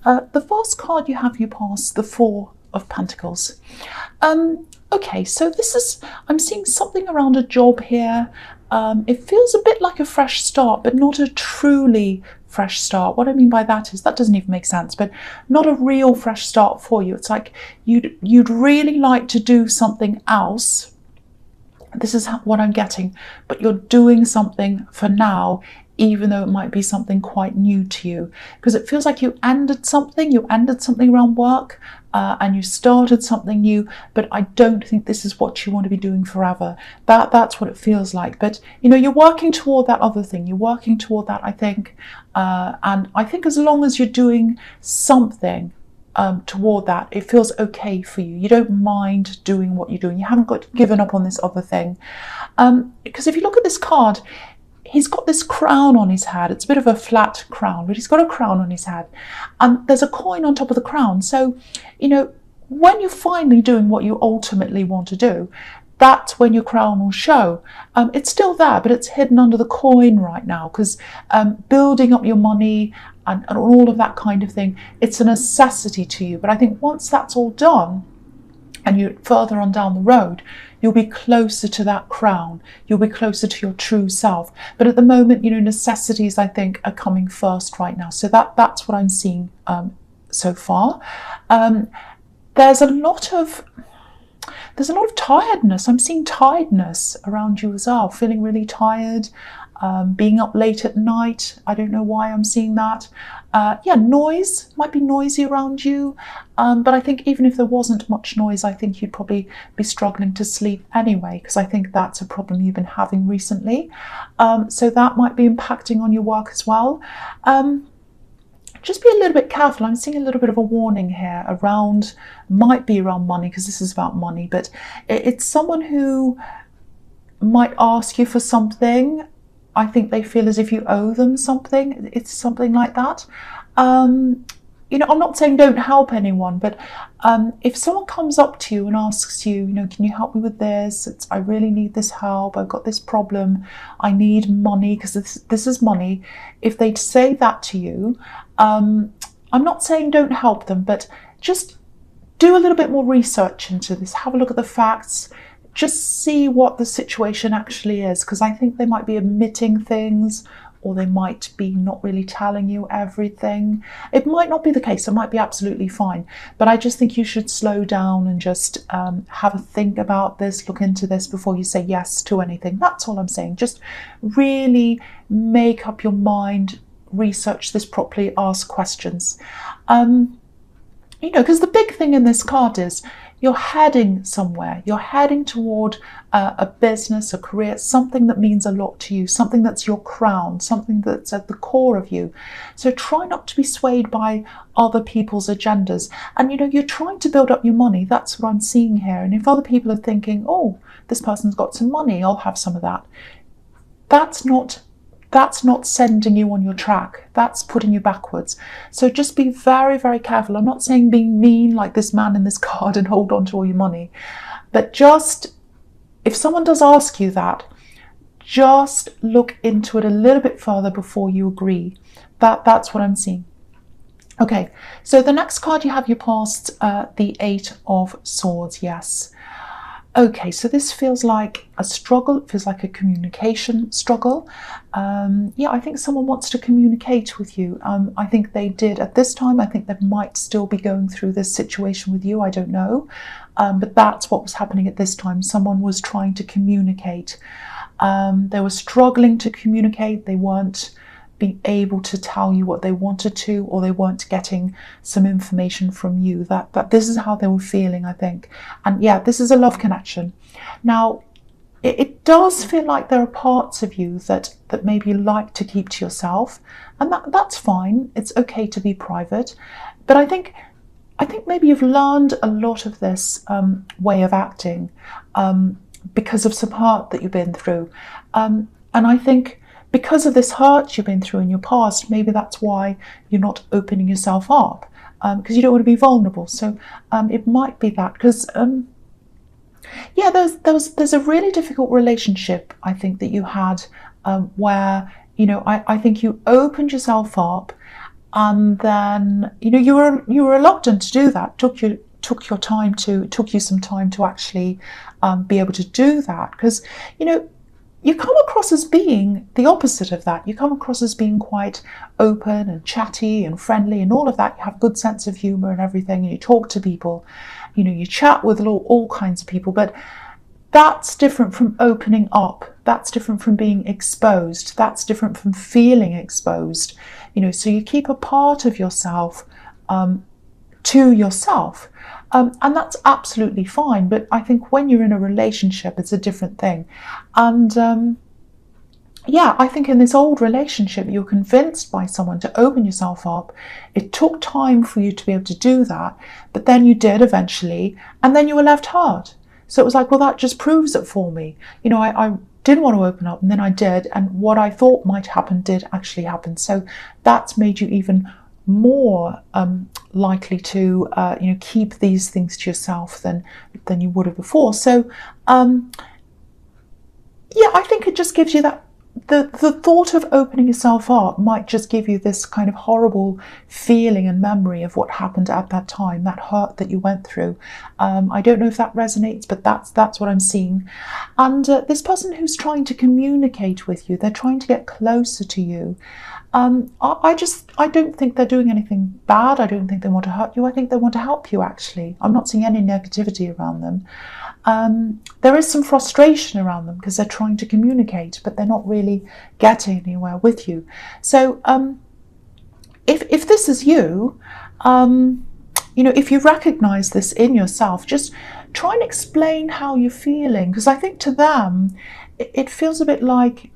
The first card you have, you pass the Four of Pentacles. Okay, so I'm seeing something around a job here. It feels a bit like a fresh start, but not a truly fresh start. What I mean by that is, that doesn't even make sense, but not a real fresh start for you. It's like you'd really like to do something else. This is what I'm getting, but you're doing something for now, even though it might be something quite new to you, because it feels like you ended something around work, and you started something new, but I don't think this is what you want to be doing forever. That's what it feels like. But you're working toward that other thing. You're working toward that, I think, and I think as long as you're doing something toward that, it feels okay for you. You don't mind doing what you're doing. You haven't got given up on this other thing, because if you look at this card, he's got this crown on his head. It's a bit of a flat crown, but he's got a crown on his head, and there's a coin on top of the crown. So when you're finally doing what you ultimately want to do, that's when your crown will show. It's still there, but it's hidden under the coin right now, because building up your money and all of that kind of thing, it's a necessity to you. But I think once that's all done, and you're further on down the road, you'll be closer to that crown. You'll be closer to your true self. But at the moment, necessities, I think, are coming first right now. So that's what I'm seeing so far. There's a lot of tiredness. I'm seeing tiredness around you as well, feeling really tired, being up late at night. I don't know why I'm seeing that. Noise, might be noisy around you, but I think even if there wasn't much noise, I think you'd probably be struggling to sleep anyway, because I think that's a problem you've been having recently. So that might be impacting on your work as well. Just be a little bit careful. I'm seeing a little bit of a warning here might be around money, because this is about money, but it's someone who might ask you for something. I think they feel as if you owe them something. It's something like that. I'm not saying don't help anyone, but if someone comes up to you and asks you, can you help me with this? I really need this help. I've got this problem. I need money, because this is money. If they say that to you, I'm not saying don't help them, but just do a little bit more research into this. Have a look at the facts. Just see what the situation actually is, because I think they might be omitting things, or they might be not really telling you everything. It might not be the case. It might be absolutely fine. But I just think you should slow down and just have a think about this, look into this before you say yes to anything. That's all I'm saying. Just really make up your mind, research this properly, ask questions. Because the big thing in this card is, you're heading somewhere. You're heading toward a business, a career, something that means a lot to you, something that's your crown, something that's at the core of you. So try not to be swayed by other people's agendas. And you're trying to build up your money. That's what I'm seeing here. And if other people are thinking, oh, this person's got some money, I'll have some of that, that's not sending you on your track. That's putting you backwards. So just be very, very careful. I'm not saying being mean like this man in this card and hold on to all your money, but just, if someone does ask you that, just look into it a little bit further before you agree. That's what I'm seeing. Okay, so the next card you have, you passed the Eight of Swords. Yes. Okay, so this feels like a struggle. It feels like a communication struggle. I think someone wants to communicate with you. I think they did at this time. I think they might still be going through this situation with you. I don't know. But that's what was happening at this time. Someone was trying to communicate. They were struggling to communicate. They weren't being able to tell you what they wanted to, or they weren't getting some information from you. That this is how they were feeling, I think. And yeah, this is a love connection. Now, it does feel like there are parts of you that maybe you like to keep to yourself, and that's fine. It's okay to be private. But I think maybe you've learned a lot of this way of acting because of some hurt that you've been through. And I think because of this hurt you've been through in your past, maybe that's why you're not opening yourself up, because you don't want to be vulnerable. So it might be that, because there's a really difficult relationship, I think, that you had where I think you opened yourself up, and then you were reluctant to do that. Took you some time to actually be able to do that, because you come across as being the opposite of that. You come across as being quite open and chatty and friendly and all of that. You have a good sense of humour and everything, and you talk to people, you chat with all kinds of people, but that's different from opening up. That's different from being exposed. That's different from feeling exposed. So you keep a part of yourself to yourself. And that's absolutely fine. But I think when you're in a relationship, it's a different thing. And I think in this old relationship, you're convinced by someone to open yourself up. It took time for you to be able to do that, but then you did eventually, and then you were left hurt. So it was like, well, that just proves it for me. I didn't want to open up, and then I did, and what I thought might happen did actually happen. So that's made you even more likely to keep these things to yourself than you would have before. So I think it just gives you that the thought of opening yourself up might just give you this kind of horrible feeling and memory of what happened at that time, that hurt that you went through. I don't know if that resonates, but that's what I'm seeing. And this person who's trying to communicate with you, they're trying to get closer to you. I don't think they're doing anything bad. I don't think they want to hurt you. I think they want to help you, actually. I'm not seeing any negativity around them. There is some frustration around them because they're trying to communicate, but they're not really getting anywhere with you. So if this is you, if you recognize this in yourself, just try and explain how you're feeling, because I think to them, it feels a bit like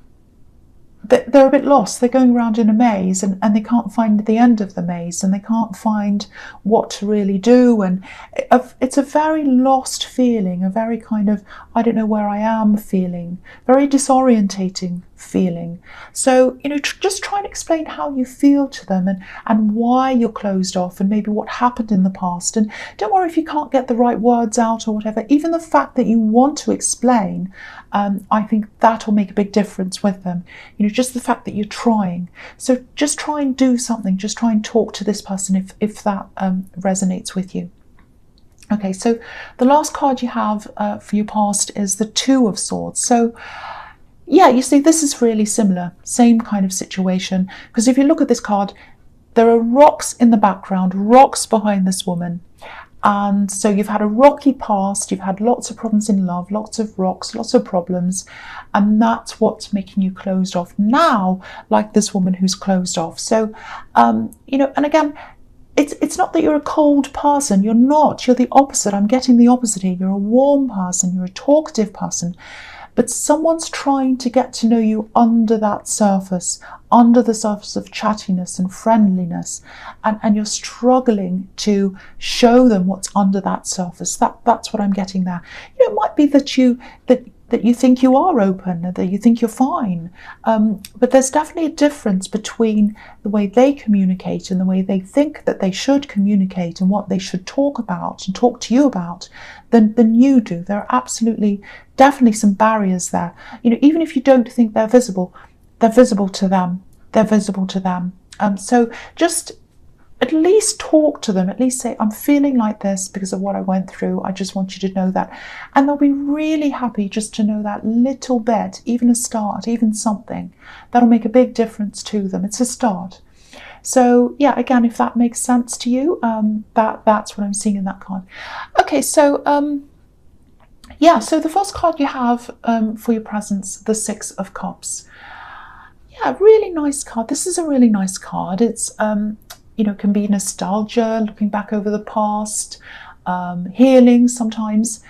they're a bit lost. They're going around in a maze and they can't find the end of the maze, and they can't find what to really do. And it's a very lost feeling, a very kind of, I don't know where I am feeling, very disorientating feeling. So, just try and explain how you feel to them and why you're closed off and maybe what happened in the past. And don't worry if you can't get the right words out or whatever. Even the fact that you want to explain, I think that'll make a big difference with them. Just the fact that you're trying. So just try and do something. Just try and talk to this person if that resonates with you. Okay, so the last card you have for your past is the Two of Swords. So yeah, you see, this is really similar, same kind of situation. Because if you look at this card, there are rocks in the background, rocks behind this woman. And so you've had a rocky past, you've had lots of problems in love, lots of rocks, lots of problems, and that's what's making you closed off now, like this woman who's closed off. So, and again, it's not that you're a cold person, you're not, you're the opposite. I'm getting the opposite here. You're a warm person, you're a talkative person, but someone's trying to get to know you under that surface, under the surface of chattiness and friendliness, and you're struggling to show them what's under that surface. That's what I'm getting there. It might be that you think you are open, that you think you're fine, but there's definitely a difference between the way they communicate and the way they think that they should communicate and what they should talk about and talk to you about than you do. There are definitely some barriers there. Even if you don't think they're visible to them. They're visible to them. So just at least talk to them, at least say, I'm feeling like this because of what I went through. I just want you to know that. And they'll be really happy just to know that little bit, even a start, even something. That'll make a big difference to them. It's a start. So yeah, again, if that makes sense to you, that's what I'm seeing in that card. Okay, so so the first card you have for your presence, the Six of Cups. Yeah, really nice card. This is a really nice card. It's can be nostalgia, looking back over the past, healing sometimes.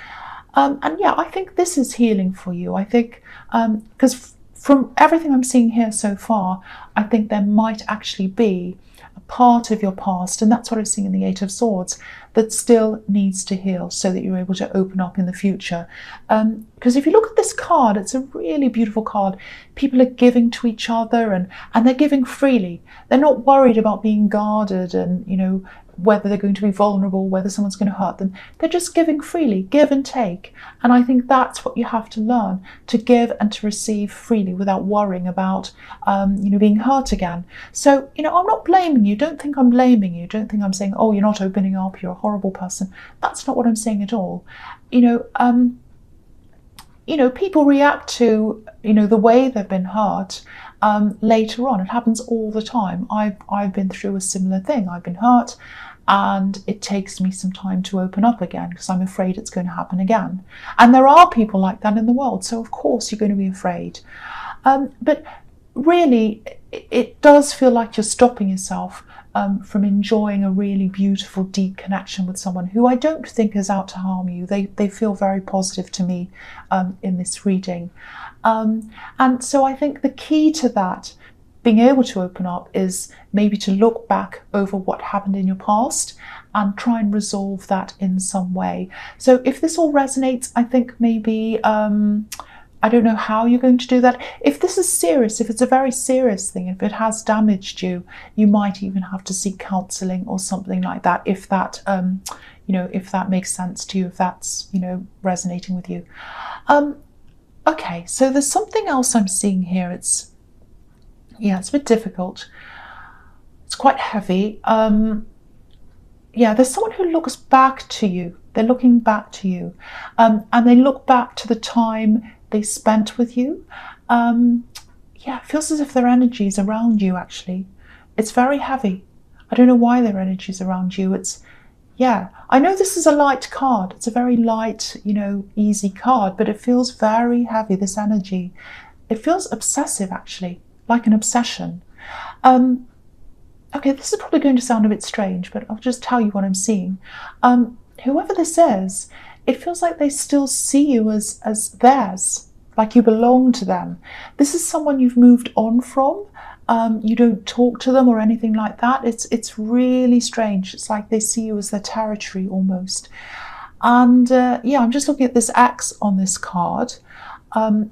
And yeah, I think this is healing for you. I think, because from everything I'm seeing here so far, I think there might actually be a part of your past, and that's what I'm seeing in the Eight of Swords, that still needs to heal so that you're able to open up in the future. Because if you look at this card, it's a really beautiful card. People are giving to each other and they're giving freely. They're not worried about being guarded and, whether they're going to be vulnerable, whether someone's going to hurt them. They're just giving freely, give and take. And I think that's what you have to learn, to give and to receive freely without worrying about, being hurt again. So, I'm not blaming you. don't think I'm blaming you. Don't think I'm saying, oh, you're not opening up, you're a horrible person. That's not what I'm saying at all. People react to, the way they've been hurt later on. It happens all the time. I've been through a similar thing. I've been hurt, and it takes me some time to open up again because I'm afraid it's going to happen again. And there are people like that in the world, so of course you're going to be afraid. But really, it does feel like you're stopping yourself from enjoying a really beautiful, deep connection with someone who I don't think is out to harm you. They feel very positive to me in this reading. And so I think the key to that, being able to open up, is maybe to look back over what happened in your past and try and resolve that in some way. So if this all resonates, I think maybe, I don't know how you're going to do that. If this is serious, if it's a very serious thing, if it has damaged you, you might even have to seek counselling or something like that, if that, if that makes sense to you, if that's, resonating with you. Okay, so there's something else I'm seeing here. It's a bit difficult. It's quite heavy. There's someone who looks back to you. They're looking back to you, and they look back to the time they spent with you. It feels as if their energy is around you, actually. It's very heavy. I don't know why their energy is around you. I know this is a light card. It's a very light, easy card, but it feels very heavy, this energy. It feels obsessive, actually, like an obsession. Okay, this is probably going to sound a bit strange, but I'll just tell you what I'm seeing. Whoever this is, it feels like they still see you as theirs, like you belong to them. This is someone you've moved on from. You don't talk to them or anything like that. It's really strange. It's like they see you as their territory almost. And I'm just looking at this X on this card. And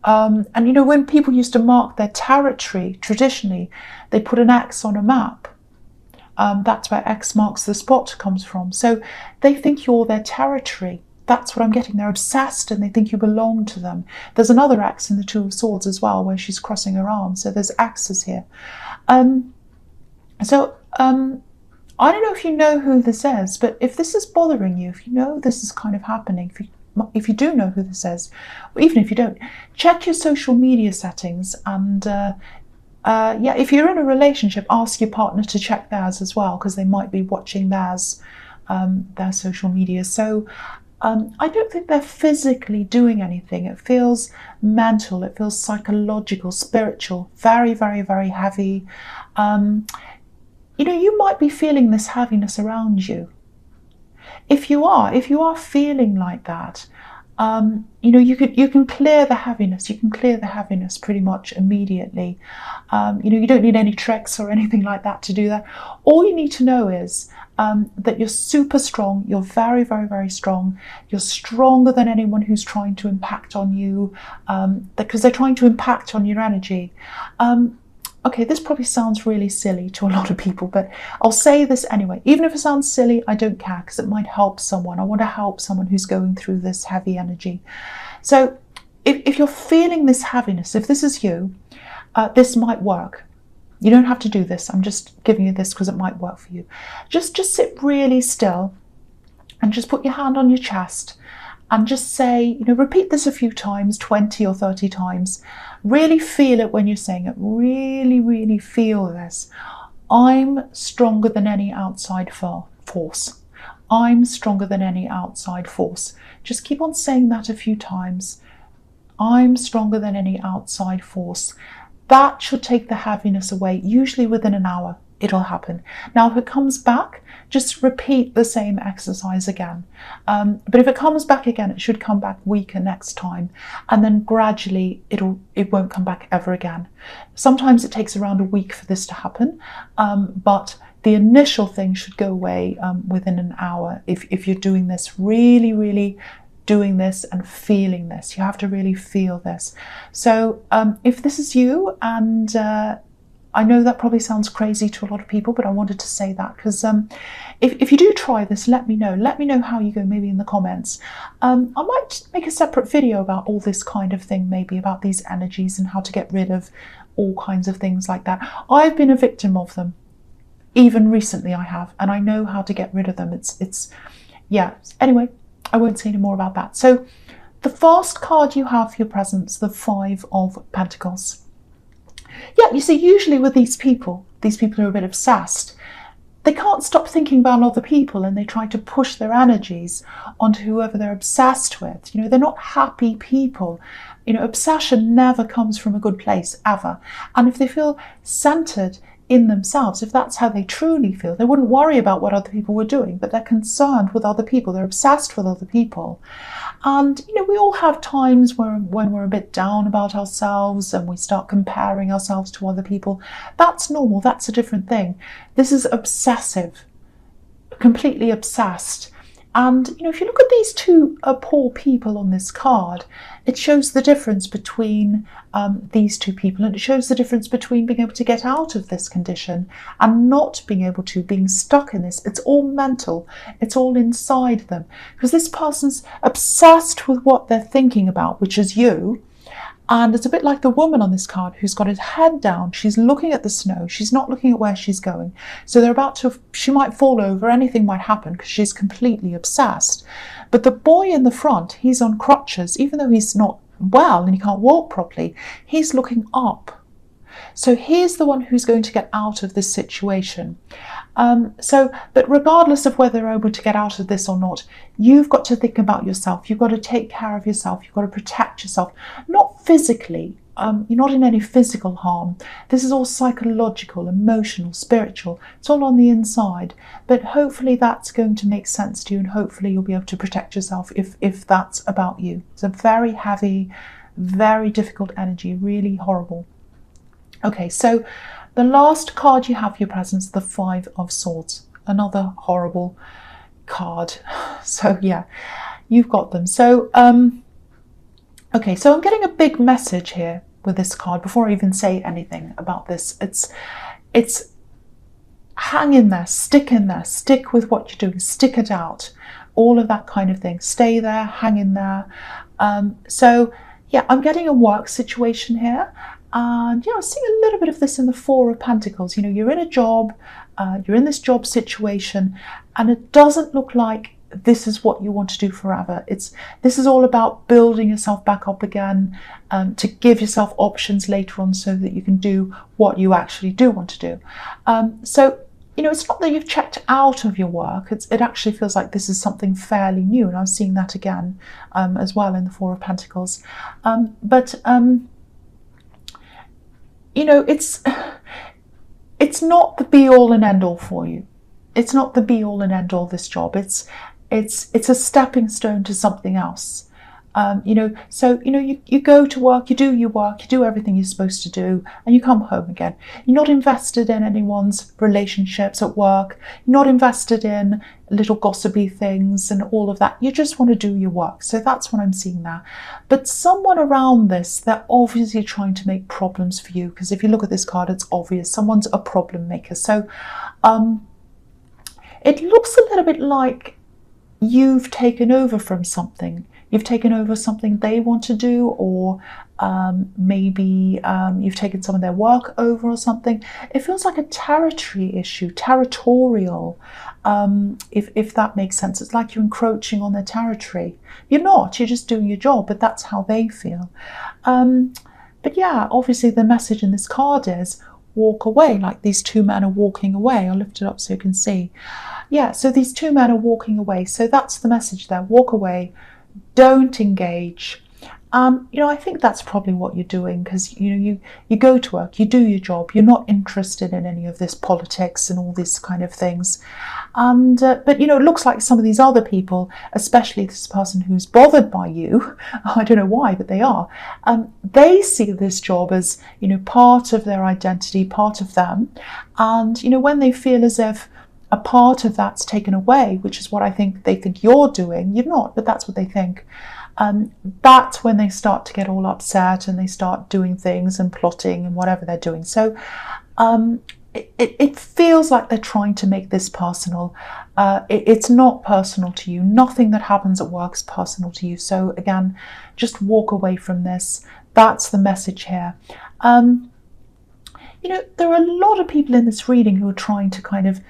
when people used to mark their territory, traditionally, they put an X on a map. That's where X marks the spot comes from. So they think you're their territory. That's what I'm getting. They're obsessed and they think you belong to them. There's another X in the Two of Swords as well, where she's crossing her arms. So there's X's here. I don't know if you know who this is, but if this is bothering you, if you know this is kind of happening, if you do know who this is, or even if you don't, check your social media settings, and if you're in a relationship, ask your partner to check theirs as well, because they might be watching theirs, their social media. So I don't think they're physically doing anything. It feels mental, it feels psychological, spiritual, very, very, very heavy. You might be feeling this heaviness around you. If you are feeling like that, you can clear the heaviness. You can clear the heaviness pretty much immediately. You don't need any tricks or anything like that to do that. All you need to know is that you're super strong. You're very, very, very strong. You're stronger than anyone who's trying to impact on you, because they're trying to impact on your energy. Okay, this probably sounds really silly to a lot of people, but I'll say this anyway. Even if it sounds silly, I don't care, because it might help someone. I want to help someone who's going through this heavy energy. So if you're feeling this heaviness, if this is you, this might work. You don't have to do this. I'm just giving you this because it might work for you. Just sit really still and just put your hand on your chest and just say, repeat this a few times, 20 or 30 times. Really feel it when you're saying it. Really, really feel this. I'm stronger than any outside force. I'm stronger than any outside force. Just keep on saying that a few times. I'm stronger than any outside force. That should take the heaviness away. Usually within an hour, it'll happen. Now, if it comes back, just repeat the same exercise again. But if it comes back again, it should come back weaker next time. And then gradually, it won't come back ever again. Sometimes it takes around a week for this to happen. But the initial thing should go away within an hour. If you're doing this, really, really doing this and feeling this. You have to really feel this. So if this is you, and I know that probably sounds crazy to a lot of people, but I wanted to say that because if you do try this, let me know. Let me know how you go, maybe in the comments. I might make a separate video about all this kind of thing, maybe about these energies and how to get rid of all kinds of things like that. I've been a victim of them. Even recently I have, and I know how to get rid of them. Yeah. Anyway, I won't say any more about that. So the first card you have for your presence, the Five of Pentacles. Yeah, you see, usually with these people are a bit obsessed. They can't stop thinking about other people, and they try to push their energies onto whoever they're obsessed with. They're not happy people. Obsession never comes from a good place, ever. And if they feel centered in themselves, if that's how they truly feel, they wouldn't worry about what other people were doing, but they're concerned with other people. They're obsessed with other people. And, we all have times when we're a bit down about ourselves and we start comparing ourselves to other people. That's normal. That's a different thing. This is obsessive, completely obsessed. And, if you look at these two poor people on this card, it shows the difference between these two people, and it shows the difference between being able to get out of this condition and not being able to, being stuck in this. It's all mental. It's all inside them. Because this person's obsessed with what they're thinking about, which is you. And it's a bit like the woman on this card who's got his head down. She's looking at the snow. She's not looking at where she's going. So she might fall over. Anything might happen because she's completely obsessed. But the boy in the front, he's on crutches. Even though he's not well and he can't walk properly, he's looking up. So he's the one who's going to get out of this situation. But regardless of whether they're able to get out of this or not, you've got to think about yourself. You've got to take care of yourself. You've got to protect yourself. Not physically. You're not in any physical harm. This is all psychological, emotional, spiritual. It's all on the inside. But hopefully that's going to make sense to you, and hopefully you'll be able to protect yourself if that's about you. It's a very heavy, very difficult energy, really horrible. Okay, so the last card you have for your presence, the Five of Swords. Another horrible card. So yeah, you've got them. So, okay, so I'm getting a big message here with this card before I even say anything about this. It's hang in there, stick with what you're doing, stick it out, all of that kind of thing. Stay there, hang in there. So yeah, I'm getting a work situation here. And I'm seeing a little bit of this in the Four of Pentacles. You're in a job, you're in this job situation, and it doesn't look like this is what you want to do forever. This is all about building yourself back up again, to give yourself options later on so that you can do what you actually do want to do. So it's not that you've checked out of your work. It actually feels like this is something fairly new, and I'm seeing that again as well in the Four of Pentacles. It's not the be-all and end-all for you. It's not the be-all and end-all, this job. It's a stepping stone to something else. You go to work, you do your work, you do everything you're supposed to do, and you come home again. You're not invested in anyone's relationships at work. You're not invested in little gossipy things and all of that. You just want to do your work. So that's what I'm seeing there. But someone around this, they're obviously trying to make problems for you, because if you look at this card, it's obvious. Someone's a problem maker. So it looks a little bit like you've taken over from something. You've taken over something they want to do, or maybe you've taken some of their work over or something. It feels like a territory issue, territorial, if that makes sense. It's like you're encroaching on their territory. You're not, you're just doing your job, but that's how they feel. But yeah, obviously the message in this card is walk away, like these two men are walking away. I'll lift it up so you can see. Yeah, so these two men are walking away. So that's the message there, walk away. Don't engage. I think that's probably what you're doing, because you go to work, you do your job, you're not interested in any of this politics and all these kind of things. And but it looks like some of these other people, especially this person who's bothered by you, I don't know why, but they are. They see this job as part of their identity, part of them. And when they feel as if a part of that's taken away, which is what I think they think you're doing. You're not, but that's what they think. That's when they start to get all upset and they start doing things and plotting and whatever they're doing. So it feels like they're trying to make this personal. It's not personal to you. Nothing that happens at work is personal to you. So again, just walk away from this. That's the message here. there are a lot of people in this reading who are trying to kind of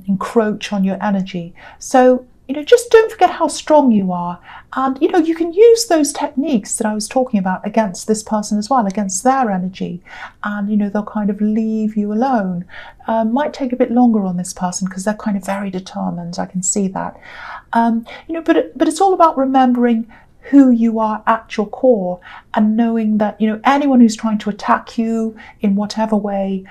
encroach on your energy. So, just don't forget how strong you are. And, you can use those techniques that I was talking about against this person as well, against their energy. And, they'll kind of leave you alone. Might take a bit longer on this person because they're kind of very determined. I can see that. But it's all about remembering who you are at your core, and knowing that anyone who's trying to attack you in whatever way,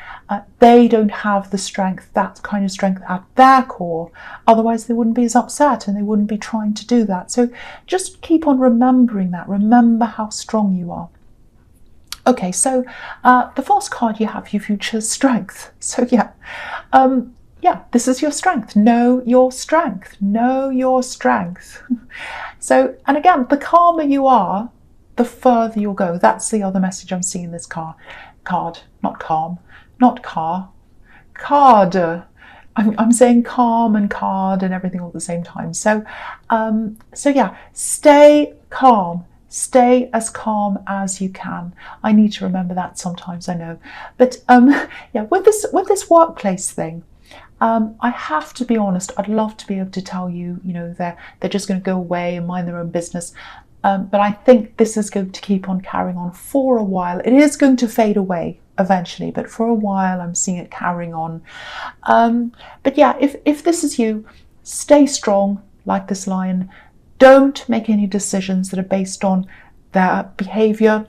they don't have the strength, that kind of strength at their core. Otherwise they wouldn't be as upset and they wouldn't be trying to do that. So just keep on remembering that. Remember how strong you are. Okay, so the first card you have, your future strength. So yeah, this is your strength. Know your strength. Know your strength. So, and again, the calmer you are, the further you'll go. That's the other message I'm seeing in this card. Not calm, not car. Card. I'm saying calm and card and everything all at the same time. So yeah, stay calm. Stay as calm as you can. I need to remember that sometimes, I know. But yeah, with this workplace thing, I have to be honest. I'd love to be able to tell you, they're just going to go away and mind their own business. But I think this is going to keep on carrying on for a while. It is going to fade away eventually, but for a while I'm seeing it carrying on. But yeah, if this is you, stay strong like this lion. Don't make any decisions that are based on their behavior.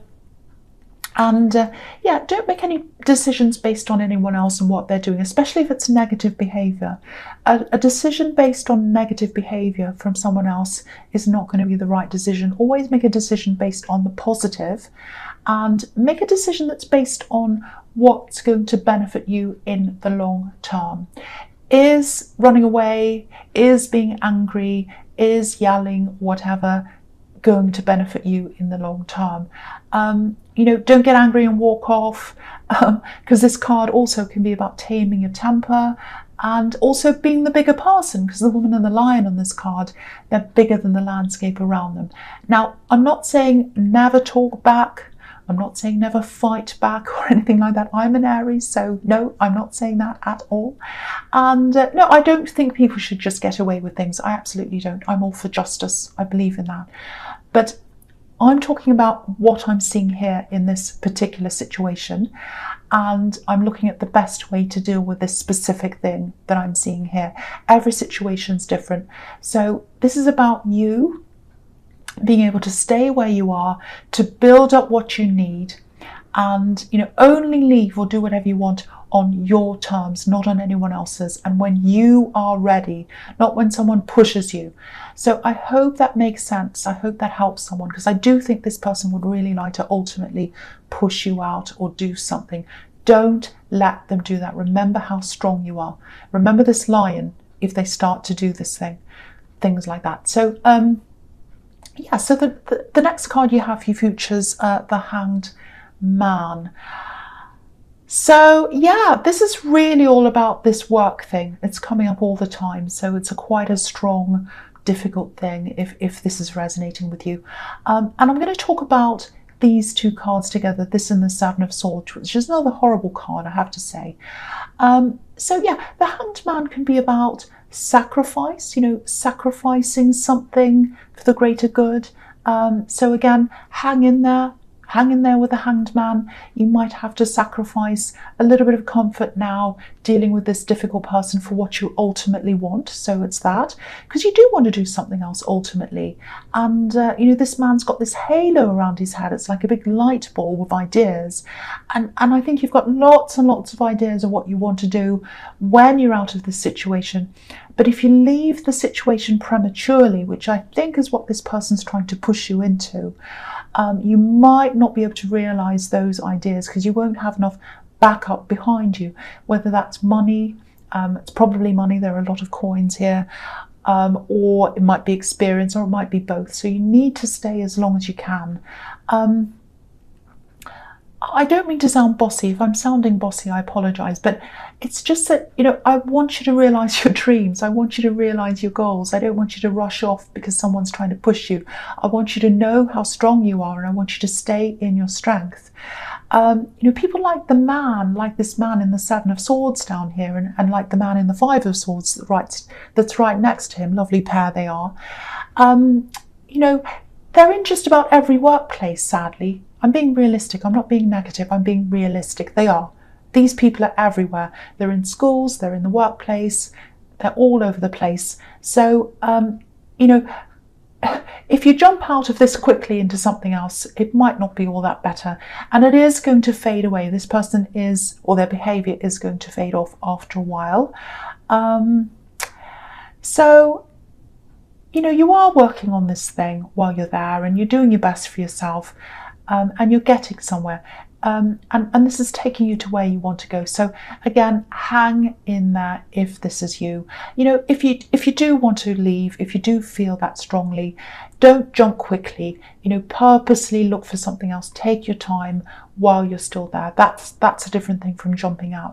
And yeah, don't make any decisions based on anyone else and what they're doing, especially if it's negative behavior. A decision based on negative behavior from someone else is not going to be the right decision. Always make a decision based on the positive, and make a decision that's based on what's going to benefit you in the long term. Is running away, is being angry, is yelling, whatever, going to benefit you in the long term? Don't get angry and walk off, because this card also can be about taming your temper and also being the bigger person, because the woman and the lion on this card, they're bigger than the landscape around them. Now, I'm not saying never talk back. I'm not saying never fight back or anything like that. I'm an Aries, so no, I'm not saying that at all. And no, I don't think people should just get away with things. I absolutely don't. I'm all for justice. I believe in that. But I'm talking about what I'm seeing here in this particular situation, and I'm looking at the best way to deal with this specific thing that I'm seeing here. Every situation's different. So this is about you being able to stay where you are, to build up what you need, and only leave or do whatever you want on your terms, not on anyone else's, and when you are ready, not when someone pushes you. So I hope that makes sense. I hope that helps someone, because I do think this person would really like to ultimately push you out or do something. Don't let them do that. Remember how strong you are. Remember this lion if they start to do this thing, things like that. So yeah, so the next card you have for your futures, the Hanged Man. So yeah, this is really all about this work thing. It's coming up all the time, so it's quite a strong, difficult thing if this is resonating with you. And I'm going to talk about these two cards together, this and the Seven of Swords, which is another horrible card, I have to say. So yeah, the Hanged Man can be about sacrifice, sacrificing something for the greater good. So again, hang in there with the Hanged Man. You might have to sacrifice a little bit of comfort now dealing with this difficult person for what you ultimately want. So it's that, because you do want to do something else ultimately. And this man's got this halo around his head. It's like a big light ball with ideas, and I think you've got lots and lots of ideas of what you want to do when you're out of this situation. But if you leave the situation prematurely, which I think is what this person's trying to push you into, you might not be able to realize those ideas because you won't have enough backup behind you, whether that's money, it's probably money, there are a lot of coins here, or it might be experience, or it might be both. So you need to stay as long as you can. I don't mean to sound bossy. If I'm sounding bossy, I apologise, but it's just that, I want you to realise your dreams. I want you to realise your goals. I don't want you to rush off because someone's trying to push you. I want you to know how strong you are, and I want you to stay in your strength. People like the man, like this man in the Seven of Swords down here, and like the man in the Five of Swords that's right next to him. Lovely pair they are. They're in just about every workplace, sadly. I'm being realistic. I'm not being negative. I'm being realistic. They are. These people are everywhere. They're in schools. They're in the workplace. They're all over the place. So, if you jump out of this quickly into something else, it might not be all that better. And it is going to fade away. This person is, or their behaviour is going to fade off after a while. You are working on this thing while you're there, and you're doing your best for yourself, and you're getting somewhere. And this is taking you to where you want to go. So again, hang in there if this is you. If you do want to leave, if you do feel that strongly, don't jump quickly. Purposely look for something else. Take your time while you're still there. That's a different thing from jumping out.